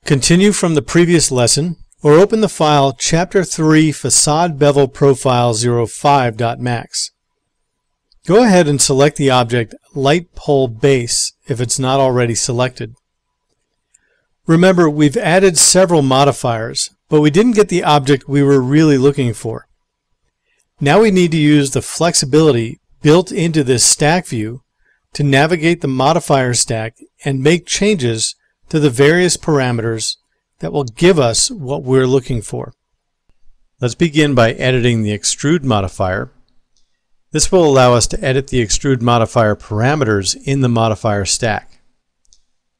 Continue from the previous lesson or open the file Chapter 3 Facade Bevel Profile 05.max. Go ahead and select the object Light Pole Base if it's not already selected. Remember, we've added several modifiers, but we didn't get the object we were really looking for. Now we need to use the flexibility built into this stack view to navigate the modifier stack and make changes to the various parameters that will give us what we're looking for. Let's begin by editing the extrude modifier. This will allow us to edit the extrude modifier parameters in the modifier stack.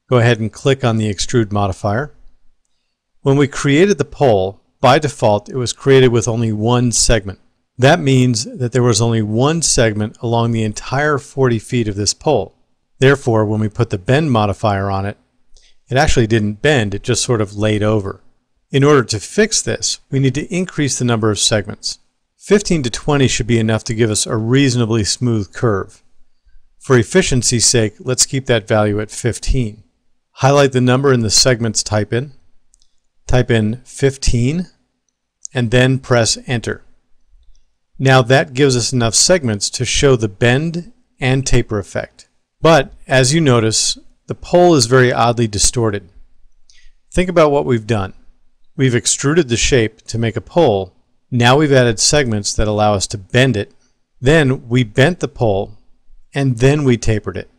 Go ahead and click on the extrude modifier. When we created the pole, by default it was created with only one segment. That means that there was only one segment along the entire 40 feet of this pole. Therefore, when we put the bend modifier on it, it actually didn't bend, it just sort of laid over. In order to fix this, we need to increase the number of segments. 15 to 20 should be enough to give us a reasonably smooth curve. For efficiency's sake, let's keep that value at 15. Highlight the number in the segments type in. Type in 15 and then press enter. Now that gives us enough segments to show the bend and taper effect. But as you notice, the pole is very oddly distorted. Think about what we've done. We've extruded the shape to make a pole. Now we've added segments that allow us to bend it. Then we bent the pole and then we tapered it.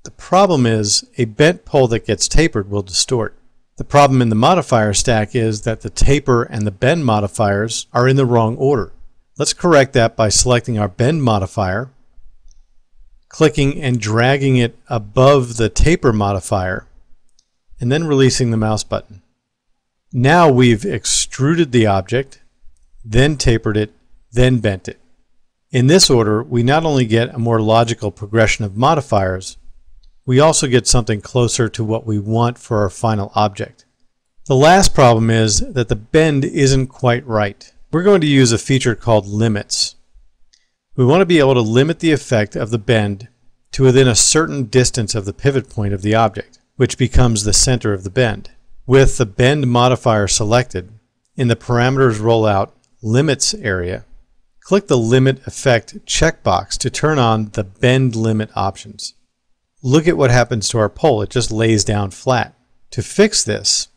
The problem is a bent pole that gets tapered will distort. The problem in the modifier stack is that the taper and the bend modifiers are in the wrong order. Let's correct that by selecting our bend modifier, clicking and dragging it above the taper modifier, and then releasing the mouse button. Now we've extruded the object, then tapered it, then bent it. In this order, we not only get a more logical progression of modifiers, we also get something closer to what we want for our final object. The last problem is that the bend isn't quite right. We're going to use a feature called limits. We want to be able to limit the effect of the bend to within a certain distance of the pivot point of the object, which becomes the center of the bend. With the bend modifier selected, in the parameters rollout limits area, click the limit effect checkbox to turn on the bend limit options. Look at what happens to our pole. It just lays down flat. To fix this,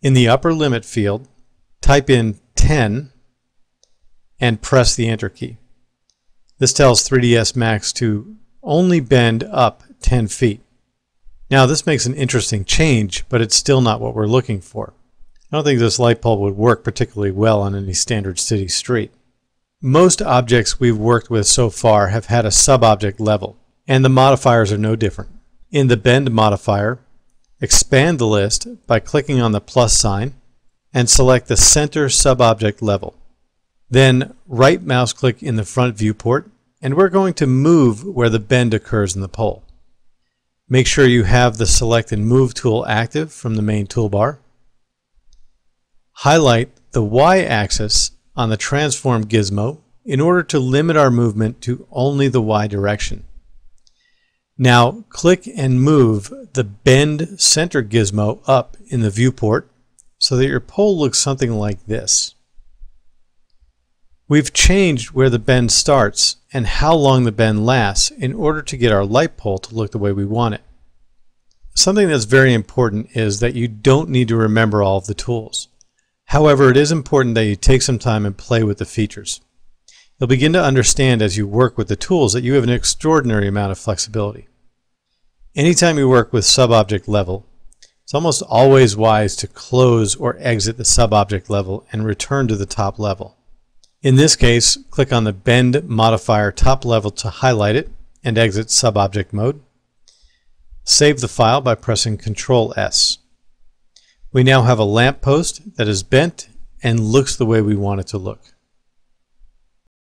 in the upper limit field, type in 10 and press the enter key. This tells 3ds Max to only bend up 10 feet. Now this makes an interesting change, but it's still not what we're looking for. I don't think this light bulb would work particularly well on any standard city street. Most objects we've worked with so far have had a sub-object level, and the modifiers are no different. In the bend modifier, expand the list by clicking on the plus sign and select the center sub-object level. Then right mouse click in the front viewport, and we're going to move where the bend occurs in the pole. Make sure you have the Select and Move tool active from the main toolbar. Highlight the Y-axis on the transform gizmo in order to limit our movement to only the Y direction. Now click and move the Bend Center gizmo up in the viewport so that your pole looks something like this. We've changed where the bend starts and how long the bend lasts in order to get our light pole to look the way we want it. Something that's very important is that you don't need to remember all of the tools. However, it is important that you take some time and play with the features. You'll begin to understand as you work with the tools that you have an extraordinary amount of flexibility. Anytime you work with sub-object level, it's almost always wise to close or exit the sub-object level and return to the top level. In this case, click on the Bend modifier top level to highlight it and exit sub-object mode. Save the file by pressing Ctrl S. We now have a lamp post that is bent and looks the way we want it to look.